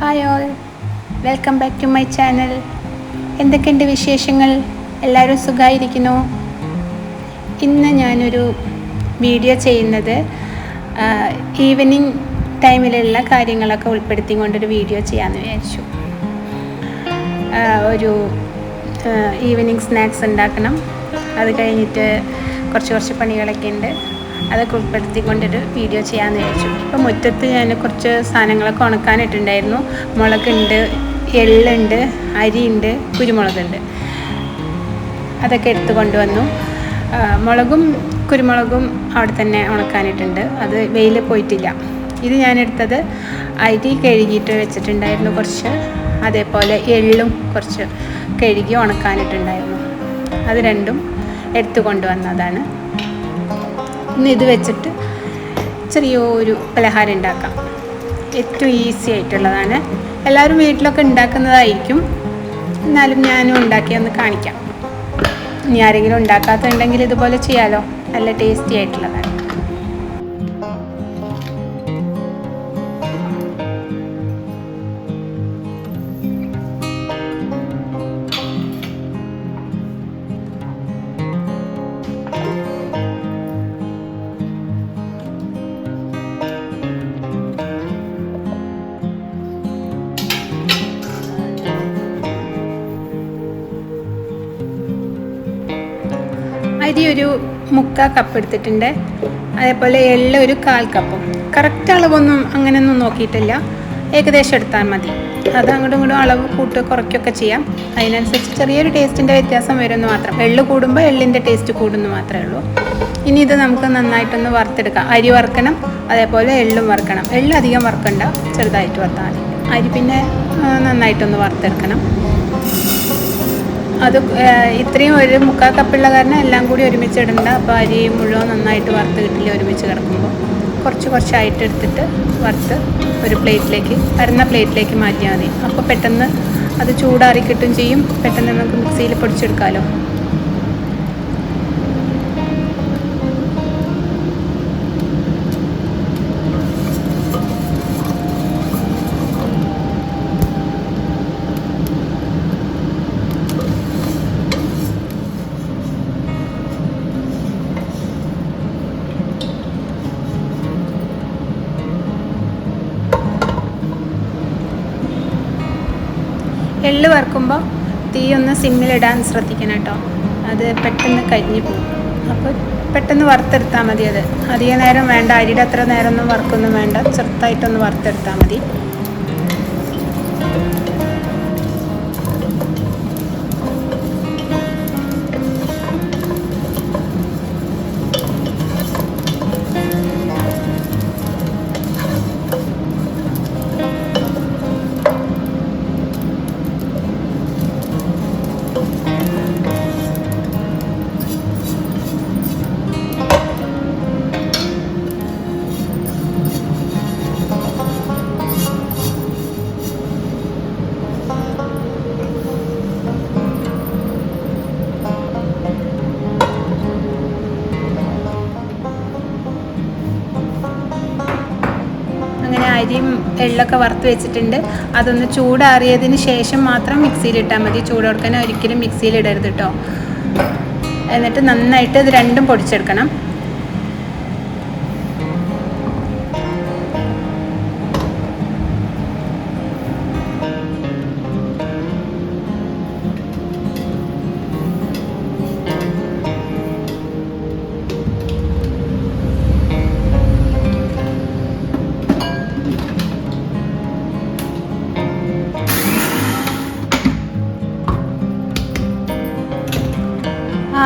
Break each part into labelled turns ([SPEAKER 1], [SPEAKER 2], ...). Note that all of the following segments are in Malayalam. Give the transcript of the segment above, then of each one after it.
[SPEAKER 1] Hi all, welcome back to my channel. എന്തൊക്കെയുണ്ട് വിശേഷങ്ങൾ? എല്ലാവരും സുഖമായിരിക്കുന്നു. ഇന്ന് ഞാനൊരു വീഡിയോ ചെയ്യുന്നത് ഈവനിങ് ടൈമിലുള്ള കാര്യങ്ങളൊക്കെ ഉൾപ്പെടുത്തിക്കൊണ്ടൊരു വീഡിയോ ചെയ്യാമെന്ന് വിചാരിച്ചു. ഒരു ഈവനിങ് സ്നാക്സ് ഉണ്ടാക്കണം. അത് കഴിഞ്ഞിട്ട് കുറച്ച് പണികളൊക്കെ ഉണ്ട്. അതൊക്കെ ഉൾപ്പെടുത്തിക്കൊണ്ടൊരു വീഡിയോ ചെയ്യാമെന്ന് വിചാരിച്ചു. ഇപ്പോൾ മുറ്റത്ത് ഞാൻ കുറച്ച് സാധനങ്ങളൊക്കെ ഉണക്കാനിട്ടുണ്ടായിരുന്നു. മുളകുണ്ട്, എള്ളുണ്ട്, അരിയുണ്ട്, കുരുമുളകുണ്ട്. അതൊക്കെ എടുത്ത് കൊണ്ടുവന്നു. മുളകും കുരുമുളകും അവിടെ തന്നെ ഉണക്കാനിട്ടുണ്ട്. അത് വെയിൽ പോയിട്ടില്ല. ഇത് ഞാനെടുത്തത് അരി കഴുകിയിട്ട് വെച്ചിട്ടുണ്ടായിരുന്നു കുറച്ച്. അതേപോലെ എള്ളും കുറച്ച് കഴുകി ഉണക്കാനിട്ടുണ്ടായിരുന്നു. അത് രണ്ടും എടുത്തു കൊണ്ടുവന്നതാണ്. ഇന്ന് ഇത് വെച്ചിട്ട് ചെറിയൊരു പലഹാരം ഉണ്ടാക്കാം. ഏറ്റവും ഈസി ആയിട്ടുള്ളതാണ്. എല്ലാവരും വീട്ടിലൊക്കെ ഉണ്ടാക്കുന്നതായിരിക്കും. എന്നാലും ഞാനും ഉണ്ടാക്കിയൊന്ന് കാണിക്കാം. ഇനി ആരെങ്കിലും ഉണ്ടാക്കാത്തുണ്ടെങ്കിൽ ഇതുപോലെ ചെയ്യാമല്ലോ. നല്ല ടേസ്റ്റി ആയിട്ടുള്ളതാണ്. അരി ഒരു 3/4 കപ്പ് എടുത്തിട്ടുണ്ട്. അതേപോലെ എള്ള് ഒരു 1/4 കപ്പും. കറക്റ്റ് അളവൊന്നും അങ്ങനെയൊന്നും നോക്കിയിട്ടില്ല. ഏകദേശം എടുത്താൽ മതി. അത് അങ്ങോട്ടും ഇങ്ങോട്ടും അളവ് കുറയ്ക്കുകയൊക്കെ ചെയ്യാം. അതിനനുസരിച്ച് ചെറിയൊരു ടേസ്റ്റിൻ്റെ വ്യത്യാസം വരുമെന്ന് മാത്രം. എള്ള് കൂടുമ്പോൾ എള്ളിൻ്റെ ടേസ്റ്റ് കൂടുന്നു മാത്രമേ ഉള്ളൂ. ഇനി ഇത് നമുക്ക് നന്നായിട്ടൊന്ന് വറുത്തെടുക്കാം. അരി വറുക്കണം, അതേപോലെ എള്ളും വറുക്കണം. എള്ള് അധികം വറുക്കണ്ട, ചെറുതായിട്ട് വറുത്താൽ മതി. അരി പിന്നെ നന്നായിട്ടൊന്ന് വറുത്തെടുക്കണം. അത് ഇത്രയും ഒരു 3/4 കപ്പുള്ള കാരണം എല്ലാം കൂടി ഒരുമിച്ച് ഇടണ്ട. അപ്പോൾ അരി മുഴുവൻ നന്നായിട്ട് വറുത്ത് കിട്ടില്ല ഒരുമിച്ച് കിടക്കുമ്പോൾ. കുറച്ചായിട്ട് എടുത്തിട്ട് വറുത്ത് ഒരു പ്ലേറ്റിലേക്ക്, പരന്ന പ്ലേറ്റിലേക്ക് മാറ്റിയാൽ മതി. അപ്പോൾ പെട്ടെന്ന് അത് ചൂടാറി കിട്ടും ചെയ്യും. പെട്ടെന്ന് നമുക്ക് മിക്സിയിൽ പൊടിച്ചെടുക്കാമല്ലോ. എള്ള് വറുക്കുമ്പോൾ തീ ഒന്ന് സിമ്മിലിടാൻ ശ്രദ്ധിക്കണം കേട്ടോ. അത് പെട്ടെന്ന് കരിഞ്ഞു പോകും. അപ്പോൾ പെട്ടെന്ന് വറുത്തെടുത്താൽ മതി. അത് അധികം നേരം വേണ്ട. അരിയുടെ അത്ര നേരമൊന്നും വറുക്കൊന്നും വേണ്ട. ചെറുതായിട്ടൊന്ന് വറുത്തെടുത്താൽ മതി. അരിയും എള്ളൊക്കെ വറുത്ത് വെച്ചിട്ടുണ്ട്. അതൊന്ന് ചൂടാറിയതിന് ശേഷം മാത്രം മിക്സിയിലിട്ടാൽ മതി. ചൂടോടുക്കാൻ ഒരിക്കലും മിക്സിയിലിടരുത് കേട്ടോ. എന്നിട്ട് നന്നായിട്ട് ഇത് രണ്ടും പൊടിച്ചെടുക്കണം.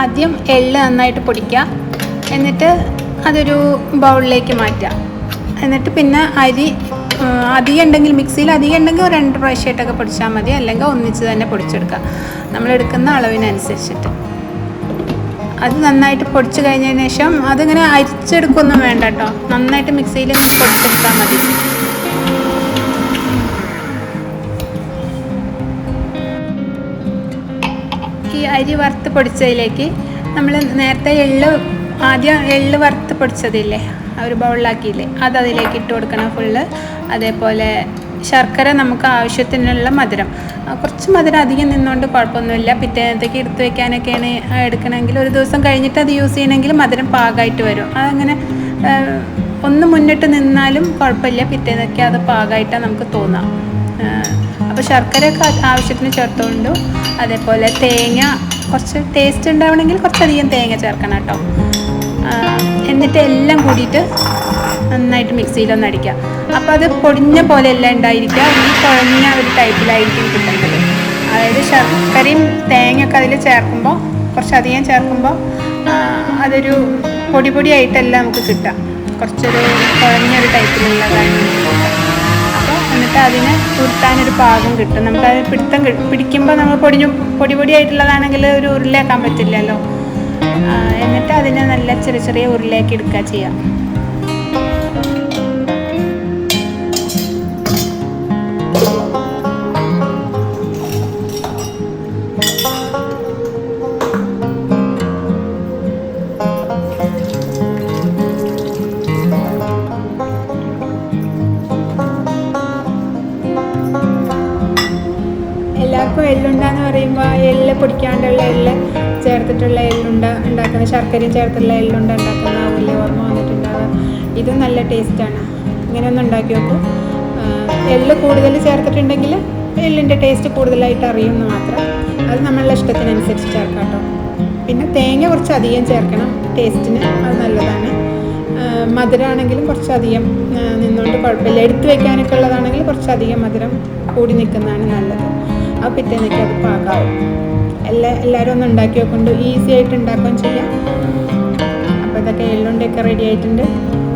[SPEAKER 1] ആദ്യം എള്ള് നന്നായിട്ട് പൊടിക്കുക. എന്നിട്ട് അതൊരു ബൗളിലേക്ക് മാറ്റുക. എന്നിട്ട് പിന്നെ അരി അധികം ഉണ്ടെങ്കിൽ, മിക്സിയിൽ അധികം ഉണ്ടെങ്കിൽ 2 പ്രാവശ്യമായിട്ടൊക്കെ പൊടിച്ചാൽ മതി. അല്ലെങ്കിൽ ഒന്നിച്ച് തന്നെ പൊടിച്ചെടുക്കുക, നമ്മളെടുക്കുന്ന അളവിനനുസരിച്ചിട്ട്. അത് നന്നായിട്ട് പൊടിച്ച് കഴിഞ്ഞതിന് ശേഷം അതിങ്ങനെ അരിച്ചെടുക്കൊന്നും വേണ്ട കേട്ടോ. നന്നായിട്ട് മിക്സിയിൽ പൊടിച്ചെടുത്താൽ മതി. ഈ അരി വറുത്ത് പൊടിച്ചതിലേക്ക് നമ്മൾ നേരത്തെ ആദ്യം എള്ള് വറുത്ത് പൊടിച്ചതില്ലേ, ഒരു ബൗളിലാക്കിയില്ലേ, അത് അതിലേക്ക് ഇട്ട് കൊടുക്കണം ഫുള്ള്. അതേപോലെ ശർക്കര നമുക്ക് ആവശ്യത്തിനുള്ള മധുരം, കുറച്ച് മധുരം അധികം നിന്നുകൊണ്ട് കുഴപ്പമൊന്നുമില്ല. പിറ്റേന്നത്തേക്ക് എടുത്ത് വെക്കാനൊക്കെയാണ് എടുക്കണമെങ്കിൽ, ഒരു ദിവസം കഴിഞ്ഞിട്ട് അത് യൂസ് ചെയ്യണമെങ്കിൽ മധുരം പാകമായിട്ട് വരും. അതങ്ങനെ ഒന്ന് മുന്നിട്ട് നിന്നാലും കുഴപ്പമില്ല, പിറ്റേന്നൊക്കെ അത് പാകമായിട്ടാണ് നമുക്ക് തോന്നാം. അപ്പോൾ ശർക്കരയൊക്കെ ആവശ്യത്തിന് ചേർത്തുകൊണ്ടു. അതേപോലെ തേങ്ങ കുറച്ച് ടേസ്റ്റ് ഉണ്ടാവണമെങ്കിൽ കുറച്ചധികം തേങ്ങ ചേർക്കണം കേട്ടോ. എന്നിട്ട് എല്ലാം കൂടിയിട്ട് നന്നായിട്ട് മിക്സിയിലൊന്ന് അടിക്കുക. അപ്പോൾ അത് പൊടിഞ്ഞ പോലെ എല്ലാം ഉണ്ടായിരിക്കുക, ഈ കുഴഞ്ഞ ഒരു ടൈപ്പിലായിരിക്കും കിട്ടുന്നത്. അതായത് ശർക്കരയും തേങ്ങയൊക്കെ അതിൽ ചേർക്കുമ്പോൾ, കുറച്ചധികം ചേർക്കുമ്പോൾ അതൊരു പൊടിയായിട്ടല്ല നമുക്ക് കിട്ടുക, കുറച്ചൊരു കുഴഞ്ഞൊരു ടൈപ്പിലുള്ളതാണ് കിട്ടുക. അപ്പോൾ എന്നിട്ട് അതിന് ഉരുട്ടാനൊരു പാകം കിട്ടും. നമുക്കത് പിടിക്കുമ്പോൾ നമ്മൾ പൊടിയായിട്ടുള്ളതാണെങ്കിൽ ഒരു ഉരുളയാക്കാൻ പറ്റില്ലല്ലോ. എന്നിട്ട് അതിനെ നല്ല ചെറിയ ഉരുളയാക്കി എടുക്കുക ചെയ്യാം. എല്ലാവർക്കും എള്ളുണ്ടെന്ന് പറയുമ്പോൾ എള്ള് പൊടിക്കാണ്ടുള്ള എള്ള് ചേർത്തിട്ടുള്ള എള്ളുണ്ട ഉണ്ടാക്കുന്ന, ശർക്കരയും ചേർത്തുള്ള എള്ളുണ്ട ഉണ്ടാക്കുന്ന വലിയ ഓർമ്മ വന്നിട്ടുണ്ടാവുക. ഇതും നല്ല ടേസ്റ്റാണ്. ഇങ്ങനെ ഒന്ന് ഉണ്ടാക്കി നോക്കും. എള്ള് കൂടുതൽ ചേർത്തിട്ടുണ്ടെങ്കിൽ എള്ളിൻ്റെ ടേസ്റ്റ് കൂടുതലായിട്ട് അറിയുമെന്ന് മാത്രം. അത് നമ്മളുടെ ഇഷ്ടത്തിനനുസരിച്ച് ചേർക്കാം കേട്ടോ. പിന്നെ തേങ്ങ കുറച്ച് അധികം ചേർക്കണം ടേസ്റ്റിന്, അത് നല്ലതാണ്. മധുരമാണെങ്കിലും കുറച്ചധികം നിന്നുകൊണ്ട് കുഴപ്പമില്ല. എടുത്തു വെക്കാനൊക്കെ ഉള്ളതാണെങ്കിൽ കുറച്ചധികം മധുരം കൂടി നിൽക്കുന്നതാണ് നല്ലത്. ആ പിറ്റേന്നൊക്കെ അത് പാകാവും. എല്ലാവരും ഒന്ന് ഉണ്ടാക്കി വെക്കൊണ്ട് ഈസി ആയിട്ട് ഉണ്ടാക്കുകയും ചെയ്യാം. അപ്പോൾ ഇതൊക്കെ എള്ളുണ്ടൊക്കെ റെഡി ആയിട്ടുണ്ട്.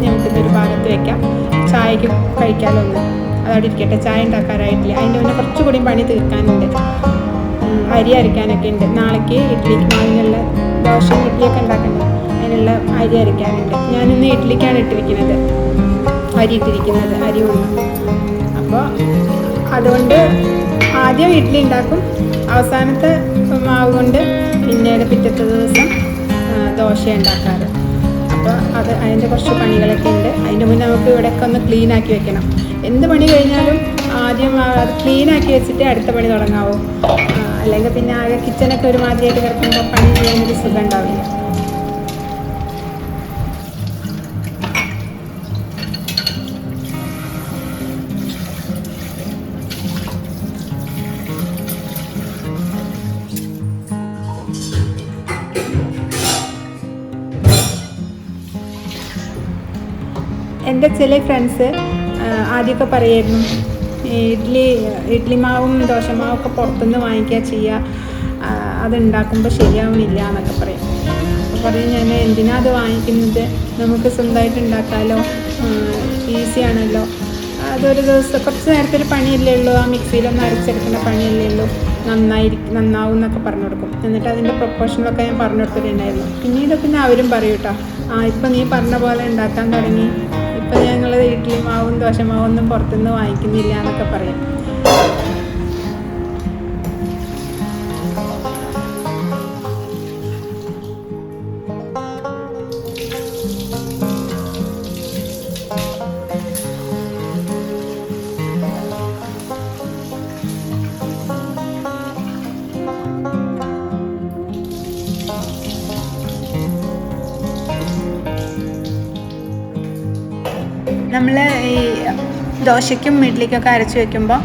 [SPEAKER 1] നമുക്കിതൊരു ഭാഗത്ത് വെക്കാം. ചായക്ക് കഴിക്കാമല്ലോ. അതവിടെ ഇരിക്കട്ടെ. ചായ ഉണ്ടാക്കാറായിട്ടില്ല, അതിൻ്റെ മുന്നേ കുറച്ചുകൂടി പണി തീർക്കാനുണ്ട്. അരി അരയ്ക്കാനൊക്കെ ഉണ്ട്. നാളേക്ക് ഇഡ്ഡലിക്ക് മാവിനുള്ള ദോശയും ഇഡ്ഡലിയൊക്കെ ഉണ്ടാക്കണ്ടേ, അതിനുള്ള അരി അരയ്ക്കാനുണ്ട്. ഞാനിന്ന് ഇഡ്ഡലിക്കാണ് അരി ഇട്ടിരിക്കുന്നത്, അരി ഉള്ളു. അപ്പോൾ അതുകൊണ്ട് ആദ്യം ഇഡ്ഡലി ഉണ്ടാക്കും, അവസാനത്തെ മാവ് കൊണ്ട് പിന്നീട് പിറ്റത്തെ ദിവസം ദോശ ഉണ്ടാക്കാറ്. അപ്പോൾ അതിൻ്റെ കുറച്ച് പണികളൊക്കെ ഉണ്ട്. അതിൻ്റെ മുന്നേ നമുക്ക് ഇവിടെയൊക്കെ ഒന്ന് ക്ലീനാക്കി വെക്കണം. എന്ത് പണി കഴിഞ്ഞാലും ആദ്യം അത് ക്ലീനാക്കി വെച്ചിട്ട് അടുത്ത പണി തുടങ്ങാവൂ. അല്ലെങ്കിൽ പിന്നെ ആകെ കിച്ചണൊക്കെ ഒരുമാതിരിയായിട്ട് കിടക്കുമ്പോൾ പണി ചെയ്യാനൊരു സുഖം ഉണ്ടാവില്ല. എൻ്റെ ചില ഫ്രണ്ട്സ് ആദ്യമൊക്കെ പറയായിരുന്നു, ഇഡ്ഡലി മാവും ദോശമാവൊക്കെ പുറത്തുനിന്ന് വാങ്ങിക്കുക ചെയ്യുക, അതുണ്ടാക്കുമ്പോൾ ശരിയാവണില്ല എന്നൊക്കെ പറയും. അപ്പോൾ പറയും, ഞാൻ എന്തിനാ അത് വാങ്ങിക്കുന്നത്, നമുക്ക് സ്വന്തമായിട്ട് ഉണ്ടാക്കാമല്ലോ, ഈസിയാണല്ലോ, അതൊരു ദിവസം കുറച്ച് നേരത്തെ ഒരു പണിയല്ലേ ഉള്ളൂ, ആ മിക്സിയിലൊന്ന് അരച്ചെടുക്കുന്ന പണിയല്ലേ ഉള്ളൂ, നന്നാവും എന്നൊക്കെ പറഞ്ഞു കൊടുക്കും. എന്നിട്ട് അതിൻ്റെ പ്രൊപ്പോർഷനൊക്കെ ഞാൻ പറഞ്ഞു കൊടുത്തിട്ടുണ്ടായിരുന്നു. പിന്നെ അവരും പറയും കേട്ടോ, ഇപ്പം നീ പറഞ്ഞ പോലെ ഉണ്ടാക്കാൻ തുടങ്ങി, ഇപ്പം ഞങ്ങൾ ഇഡ്ഡലി മാവും ദോശമാവും ഒന്നും പുറത്തുനിന്ന് വാങ്ങിക്കുന്നില്ല എന്നൊക്കെ പറയും. നമ്മൾ ഈ ദോശയ്ക്കും ഇഡ്ഡലിക്കൊക്കെ അരച്ച് വയ്ക്കുമ്പോൾ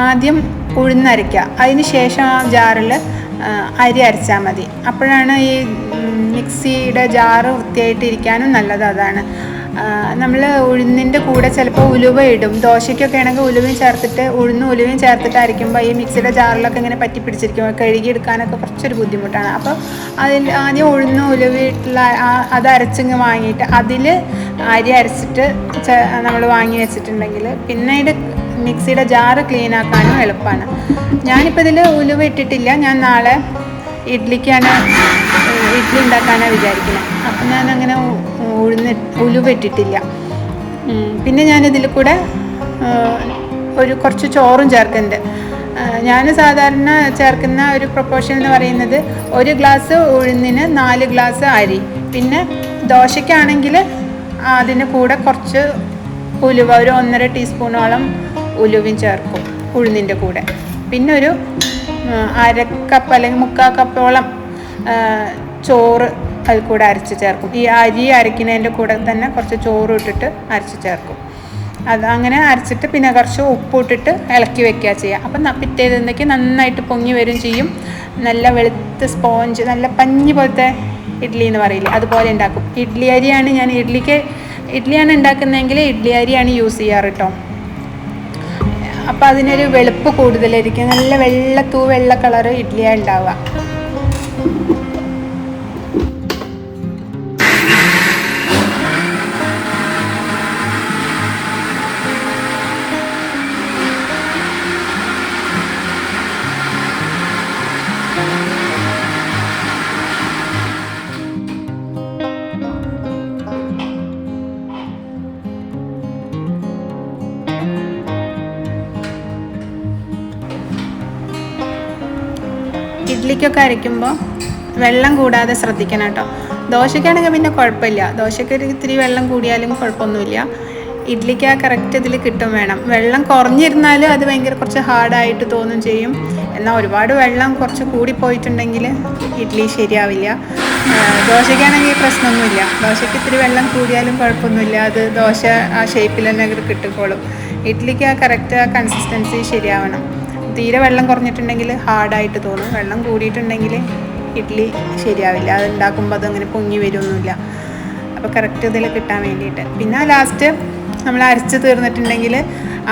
[SPEAKER 1] ആദ്യം ഉഴുന്നരയ്ക്കുക, അതിന് ശേഷം ആ ജാറിൽ അരി അരച്ചാൽ മതി. അപ്പോഴാണ് ഈ മിക്സിയുടെ ജാറ് വൃത്തിയായിട്ടിരിക്കാനും നല്ലത് അതാണ്. നമ്മൾ ഉഴുന്നിൻ്റെ കൂടെ ചിലപ്പോൾ ഉലുവ ഇടും. ദോശയ്ക്കൊക്കെ ആണെങ്കിൽ ഉലുവയും ചേർത്തിട്ട് അരയ്ക്കുമ്പോൾ ഈ മിക്സിയുടെ ജാറിലൊക്കെ ഇങ്ങനെ പറ്റി പിടിച്ചിരിക്കും, കഴുകിയെടുക്കാനൊക്കെ കുറച്ചൊരു ബുദ്ധിമുട്ടാണ്. അപ്പോൾ അതിൽ ആദ്യം ഉലുവയിട്ടുള്ള അത് അരച്ചിങ്ങ് വാങ്ങിയിട്ട് അതിൽ അരി അരച്ചിട്ട് നമ്മൾ വാങ്ങി വെച്ചിട്ടുണ്ടെങ്കിൽ പിന്നെ ഇത് മിക്സിയുടെ ജാറ് ക്ലീൻ ആക്കാനും എളുപ്പമാണ്. ഞാനിപ്പോൾ ഇതിൽ ഉലുവ ഇട്ടിട്ടില്ല, ഞാൻ നാളെ ഇഡ്ഡലി ഉണ്ടാക്കാനാണ് വിചാരിക്കുന്നത്. അപ്പം ഞാനങ്ങനെ ഉലുവ ഇട്ടിട്ടില്ല. പിന്നെ ഞാനിതിൽ കൂടെ കുറച്ച് ചോറും ചേർക്കുന്നുണ്ട്. ഞാൻ സാധാരണ ചേർക്കുന്ന ഒരു പ്രൊപ്പോർഷൻ എന്ന് പറയുന്നത് 1 ഗ്ലാസ് ഉഴുന്നിന് 4 ഗ്ലാസ് അരി. പിന്നെ ദോശയ്ക്കാണെങ്കിൽ അതിന് കൂടെ കുറച്ച് ഉലുവ, ഒരു 1.5 ടീസ്പൂണോളം ഉലുവയും ചേർക്കും ഉഴുന്നിൻ്റെ കൂടെ. പിന്നെ ഒരു അരക്കപ്പ് അല്ലെങ്കിൽ 3/4 കപ്പോളം ചോറ് അതിൽ കൂടെ അരച്ച് ചേർക്കും. ഈ അരി അരയ്ക്കുന്നതിൻ്റെ കൂടെ തന്നെ കുറച്ച് ചോറ് ഇട്ടിട്ട് അരച്ച് ചേർക്കും. അത് അങ്ങനെ അരച്ചിട്ട് പിന്നെ കുറച്ച് ഉപ്പ് ഇട്ടിട്ട് ഇളക്കി വെക്കുക ചെയ്യുക. അപ്പം പിറ്റേന്നേക്ക് നന്നായിട്ട് പൊങ്ങി വരും ചെയ്യും. നല്ല വെളുത്ത സ്പോഞ്ച്, നല്ല പഞ്ഞി പോലത്തെ ഇഡ്ഡലി എന്ന് പറയില്ലേ, അതുപോലെ ഉണ്ടാക്കും. ഇഡ്ഡലി അരിയാണ് ഞാൻ ഇഡ്ഡലിയാണ് ഉണ്ടാക്കുന്നതെങ്കിൽ ഇഡ്ഡലി അരിയാണ് യൂസ് ചെയ്യാറ് കേട്ടോ. അപ്പോൾ അതിനൊരു വെളുപ്പ് കൂടുതലായിരിക്കും. നല്ല വെള്ള കളറ് ഇഡ്ഡലിയാണ് ഉണ്ടാവുക. ഇഡ്ഡലിക്കൊക്കെ അരയ്ക്കുമ്പോൾ വെള്ളം കൂടാതെ ശ്രദ്ധിക്കണം കേട്ടോ. ദോശയ്ക്കാണെങ്കിൽ പിന്നെ കുഴപ്പമില്ല, ദോശയ്ക്ക് ഇത്തിരി വെള്ളം കൂടിയാലും കുഴപ്പമൊന്നുമില്ല. ഇഡ്ഡലിക്ക് ആ കറക്റ്റ് ഇതിൽ കിട്ടും വേണം. വെള്ളം കുറഞ്ഞിരുന്നാലും അത് ഭയങ്കര കുറച്ച് ഹാർഡായിട്ട് തോന്നും ചെയ്യും. എന്നാൽ ഒരുപാട് വെള്ളം കുറച്ച് കൂടിപ്പോയിട്ടുണ്ടെങ്കിൽ ഇഡ്ഡലി ശരിയാവില്ല. ദോശയ്ക്കാണെങ്കിൽ പ്രശ്നമൊന്നുമില്ല, ദോശയ്ക്ക് ഇത്തിരി വെള്ളം കൂടിയാലും കുഴപ്പമൊന്നുമില്ല, അത് ദോശ ആ ഷേപ്പിൽ തന്നെ കിട്ടിക്കോളും. ഇഡ്ഡലിക്ക് ആ കറക്റ്റ് ആ കൺസിസ്റ്റൻസി ശരിയാവണം. തീരെ വെള്ളം കുറഞ്ഞിട്ടുണ്ടെങ്കിൽ ഹാർഡായിട്ട് തോന്നും, വെള്ളം കൂടിയിട്ടുണ്ടെങ്കിൽ ഇഡ്ഡലി ശരിയാവില്ല, അത് ഉണ്ടാക്കുമ്പോൾ അതങ്ങനെ പൊങ്ങി വരുമൊന്നുമില്ല. അപ്പോൾ കറക്റ്റ് ഇതിൽ കിട്ടാൻ വേണ്ടിയിട്ട്. പിന്നെ ലാസ്റ്റ് നമ്മൾ അരച്ച് തീർന്നിട്ടുണ്ടെങ്കിൽ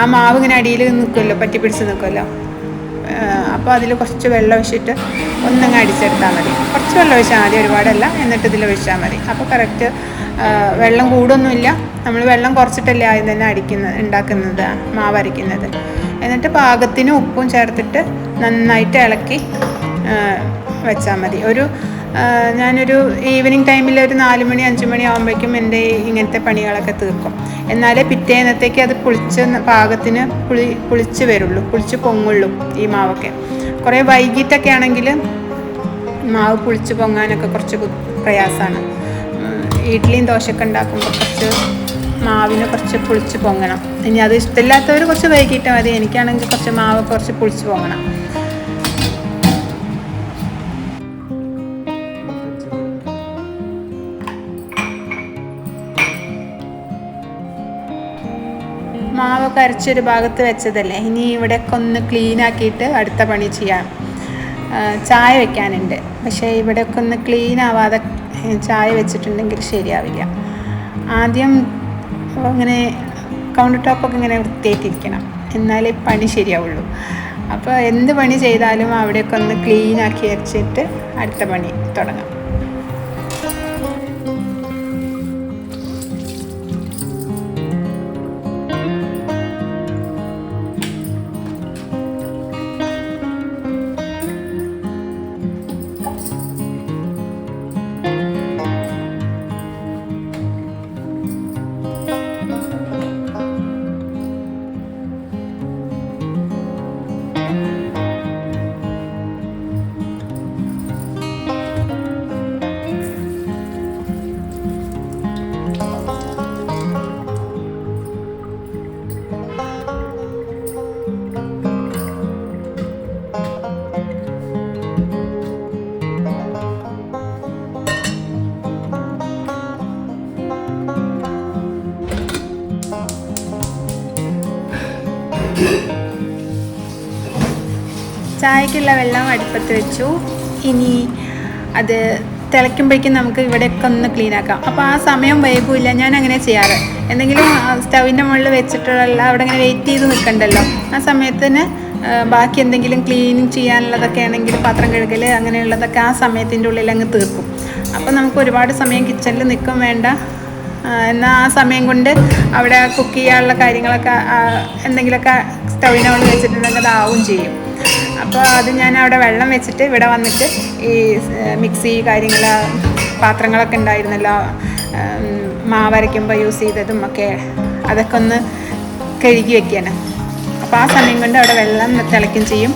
[SPEAKER 1] ആ മാവ് ഇങ്ങനെ അടിയിൽ നിൽക്കുമല്ലോ, പറ്റി പിടിച്ച് നിൽക്കുമല്ലോ. അപ്പോൾ അതിൽ കുറച്ച് വെള്ളം ഒഴിച്ചിട്ട് ഒന്നങ്ങ് അടിച്ചെടുത്താൽ മതി. കുറച്ച് വെള്ളം ഒഴിച്ചാൽ മതി, ഒരുപാടല്ല. എന്നിട്ട് ഇതിൽ ഒഴിച്ചാൽ മതി. അപ്പോൾ കറക്റ്റ് വെള്ളം കൂടൊന്നുമില്ല. നമ്മൾ വെള്ളം കുറച്ചിട്ടല്ലേ ആദ്യം തന്നെ ഉണ്ടാക്കുന്നത്, മാവ് അരയ്ക്കുന്നത്. എന്നിട്ട് പാകത്തിന് ഉപ്പും ചേർത്തിട്ട് നന്നായിട്ട് ഇളക്കി വെച്ചാൽ മതി. ഞാനൊരു ഈവനിങ് ടൈമിൽ ഒരു 4 മണി 5 മണി ആകുമ്പോഴേക്കും എൻ്റെ ഇങ്ങനത്തെ പണികളൊക്കെ തീർക്കും. എന്നാലേ പിറ്റേന്നത്തേക്ക് അത് പാകത്തിന് പുളിച്ച് വരുള്ളൂ, പുളിച്ച് പൊങ്ങുള്ളൂ ഈ മാവൊക്കെ. കുറേ വൈകിട്ടൊക്കെ ആണെങ്കിൽ മാവ് പുളിച്ച് പൊങ്ങാനൊക്കെ കുറച്ച് പ്രയാസമാണ്. ഇഡ്ഡലിയും ദോശയൊക്കെ ഉണ്ടാക്കുമ്പോൾ കുറച്ച് മാവിന് കുറച്ച് പുളിച്ച് പൊങ്ങണം. ഇനി അത് ഇഷ്ടമില്ലാത്തവർ കുറച്ച് വൈകിട്ട് മതി. എനിക്കാണെങ്കിൽ കുറച്ച് മാവ് കുറച്ച് പുളിച്ച് പൊങ്ങണം. മാവൊക്കെ അരച്ചൊരു ഭാഗത്ത് വെച്ചതല്ലേ, ഇനി ഇവിടെയൊക്കെ ഒന്ന് ക്ലീൻ ആക്കിയിട്ട് അടുത്ത പണി ചെയ്യാം. ചായ വെക്കാനുണ്ട്, പക്ഷേ ഇവിടെയൊക്കെ ഒന്ന് ക്ലീൻ ആവാതെ ചായ വെച്ചിട്ടുണ്ടെങ്കിൽ ശരിയാവില്ല. ആദ്യം ഇങ്ങനെ കൗണ്ടർ ടോപ്പൊക്കെ ഇങ്ങനെ വൃത്തിയായിട്ടിരിക്കണം, എന്നാലേ പണി ശരിയാവുള്ളൂ. അപ്പോൾ എന്ത് പണി ചെയ്താലും അവിടെയൊക്കെ ഒന്ന് ക്ലീൻ ആക്കി വെച്ചിട്ട് അടുത്ത പണി തുടങ്ങാം. ചായക്കുള്ള വെള്ളം അടുപ്പത്ത് വെച്ചു. ഇനി അത് തിളയ്ക്കുമ്പോഴേക്കും നമുക്ക് ഇവിടെയൊക്കെ ഒന്ന് ക്ലീൻ ആക്കാം. അപ്പോൾ ആ സമയം വൈകില്ല, ഞാൻ അങ്ങനെ ചെയ്യാറ്. എന്തെങ്കിലും സ്റ്റൗവിൻ്റെ മുകളിൽ വെച്ചിട്ടുള്ള അവിടെ ഇങ്ങനെ വെയിറ്റ് ചെയ്ത് നിൽക്കണ്ടല്ലോ, ആ സമയത്തിന് ബാക്കി എന്തെങ്കിലും ക്ലീനിങ് ചെയ്യാനുള്ളതൊക്കെ ആണെങ്കിൽ പാത്രം കഴുകൽ അങ്ങനെയുള്ളതൊക്കെ ആ സമയത്തിൻ്റെ ഉള്ളിൽ അങ്ങ് തീർക്കും. അപ്പോൾ നമുക്ക് ഒരുപാട് സമയം കിച്ചണിൽ നിൽക്കും വേണ്ട. എന്നാൽ ആ സമയം കൊണ്ട് അവിടെ കുക്ക് ചെയ്യാനുള്ള കാര്യങ്ങളൊക്കെ എന്തെങ്കിലുമൊക്കെ സ്റ്റൗവിൻ്റെ മുകളിൽ വെച്ചിട്ടുണ്ടെങ്കിൽ അതാവും ചെയ്യും. അപ്പോൾ അത് ഞാൻ അവിടെ വെള്ളം വെച്ചിട്ട് ഇവിടെ വന്നിട്ട് ഈ മിക്സി കാര്യങ്ങൾ പാത്രങ്ങളൊക്കെ ഉണ്ടായിരുന്നല്ലോ, മാവരയ്ക്കുമ്പോൾ യൂസ് ചെയ്തതും ഒക്കെ, അതൊക്കെ ഒന്ന് കഴുകി വെക്കുകയാണ്. അപ്പോൾ ആ സമയം കൊണ്ട് അവിടെ വെള്ളം തിളയ്ക്കും ചെയ്യും,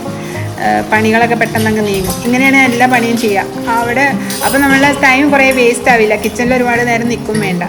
[SPEAKER 1] പണികളൊക്കെ പെട്ടെന്ന് അങ്ങ് നീങ്ങും. ഇങ്ങനെയാണ് എല്ലാ പണിയും ചെയ്യുക അവിടെ. അപ്പോൾ നമ്മളുടെ ടൈം കുറേ വേസ്റ്റ് ആവില്ല, കിച്ചണിൽ ഒരുപാട് നേരം നിൽക്കും വേണ്ട.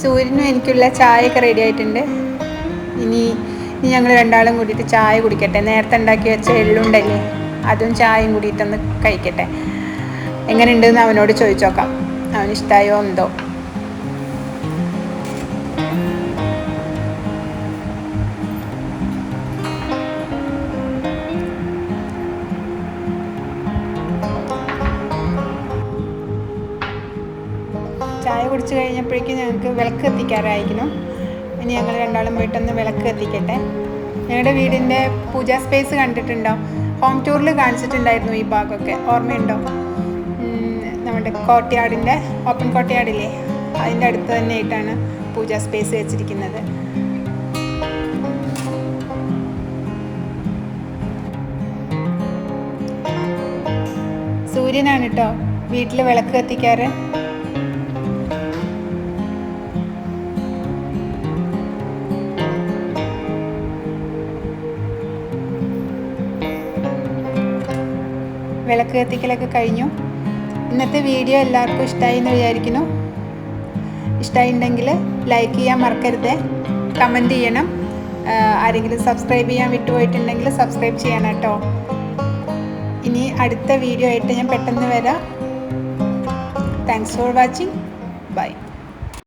[SPEAKER 1] സൂര്യനും എനിക്കുള്ള ചായയൊക്കെ റെഡി ആയിട്ടുണ്ട്. ഇനി ഞങ്ങൾ രണ്ടാളും കൂടിയിട്ട് ചായ കുടിക്കട്ടെ. നേരത്തെ ഉണ്ടാക്കി വെച്ച എള്ളുണ്ടല്ലേ, അതും ചായയും കൂടിയിട്ടൊന്ന് കഴിക്കട്ടെ. എങ്ങനെയുണ്ടെന്ന് അവനോട് ചോദിച്ചു നോക്കാം, അവന് ഇഷ്ടമായോ എന്തോ. ചായ കുടിച്ച് കഴിഞ്ഞപ്പോഴേക്കും ഞങ്ങൾക്ക് വിളക്ക് കത്തിക്കാറായിരിക്കുന്നു. ഇനി ഞങ്ങൾ രണ്ടാളും പോയിട്ടൊന്ന് വിളക്ക് കത്തിക്കട്ടെ. ഞങ്ങളുടെ വീടിൻ്റെ പൂജാ സ്പേസ് കണ്ടിട്ടുണ്ടോ? ഹോം ടൂറിൽ കാണിച്ചിട്ടുണ്ടായിരുന്നു ഈ ഭാഗമൊക്കെ, ഓർമ്മയുണ്ടോ? നമ്മുടെ കോട്ടയാടിൻ്റെ ഓപ്പൺ കോട്ടയാടില്ലേ, അതിൻ്റെ അടുത്ത് തന്നെ ആയിട്ടാണ് പൂജാ സ്പേസ് വെച്ചിരിക്കുന്നത്. സൂര്യനാണ് കേട്ടോ വീട്ടിൽ വിളക്ക് കത്തിക്കാറ്. വിളക്ക് കത്തിക്കലൊക്കെ കഴിഞ്ഞു. ഇന്നത്തെ വീഡിയോ എല്ലാവർക്കും ഇഷ്ടമായി എന്ന് വിചാരിക്കുന്നു. ഇഷ്ടമായിട്ടുണ്ടെങ്കിൽ ലൈക്ക് ചെയ്യാൻ മറക്കരുത്, കമൻറ്റ് ചെയ്യണം. ആരെങ്കിലും സബ്സ്ക്രൈബ് ചെയ്യാൻ വിട്ടുപോയിട്ടുണ്ടെങ്കിൽ സബ്സ്ക്രൈബ് ചെയ്യണം കേട്ടോ. ഇനി അടുത്ത വീഡിയോ ആയിട്ട് ഞാൻ പെട്ടെന്ന് വരാം. Thanks for watching. ബൈ.